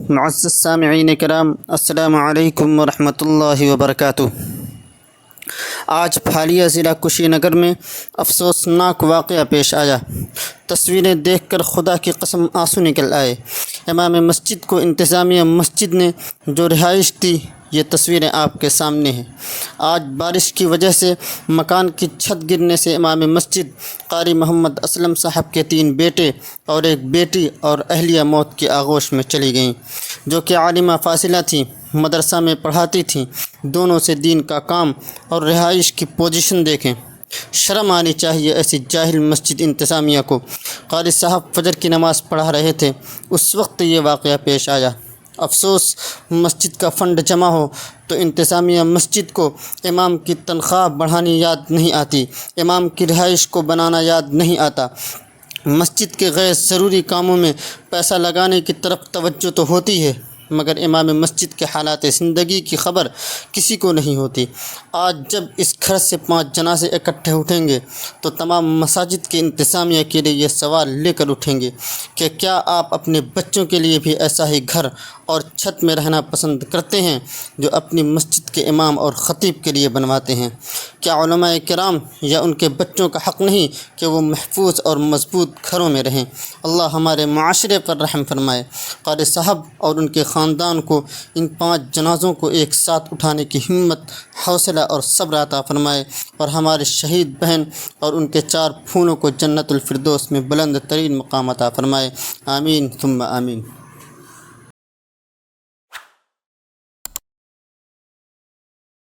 معزز سامعین کرام، السلام علیکم ورحمۃ اللہ وبرکاتہ۔ آج پھالیہ ضلع کشی نگر میں افسوسناک واقعہ پیش آیا۔ تصویریں دیکھ کر خدا کی قسم آنسو نکل آئے۔ امام مسجد کو انتظامیہ مسجد نے جو رہائش دی، یہ تصویریں آپ کے سامنے ہیں۔ آج بارش کی وجہ سے مکان کی چھت گرنے سے امام مسجد قاری محمد اسلم صاحب کے 3 بیٹے اور 1 بیٹی اور اہلیہ موت کی آغوش میں چلی گئیں، جو کہ عالمہ فاضلہ تھیں، مدرسہ میں پڑھاتی تھیں۔ دونوں سے دین کا کام اور رہائش کی پوزیشن دیکھیں۔ شرم آنی چاہیے ایسی جاہل مسجد انتظامیہ کو۔ قاری صاحب فجر کی نماز پڑھا رہے تھے، اس وقت یہ واقعہ پیش آیا۔ افسوس، مسجد کا فنڈ جمع ہو تو انتظامیہ مسجد کو امام کی تنخواہ بڑھانی یاد نہیں آتی، امام کی رہائش کو بنانا یاد نہیں آتا۔ مسجد کے غیر ضروری کاموں میں پیسہ لگانے کی طرف توجہ تو ہوتی ہے، مگر امام مسجد کے حالات زندگی کی خبر کسی کو نہیں ہوتی۔ آج جب اس گھر سے 5 جنازے اکٹھے اٹھیں گے تو تمام مساجد کے انتظامیہ کے لیے یہ سوال لے کر اٹھیں گے کہ کیا آپ اپنے بچوں کے لیے بھی ایسا ہی گھر اور چھت میں رہنا پسند کرتے ہیں جو اپنی مسجد کے امام اور خطیب کے لیے بنواتے ہیں؟ کیا علماء کرام یا ان کے بچوں کا حق نہیں کہ وہ محفوظ اور مضبوط گھروں میں رہیں؟ اللہ ہمارے معاشرے پر رحم فرمائے۔ قاری صاحب اور ان کے خاندان کو ان 5 جنازوں کو ایک ساتھ اٹھانے کی ہمت، حوصلہ اور صبر عطا فرمائے، اور ہمارے شہید بہن اور ان کے 4 پھولوں کو جنت الفردوس میں بلند ترین مقام عطا فرمائے۔ آمین ثم آمین۔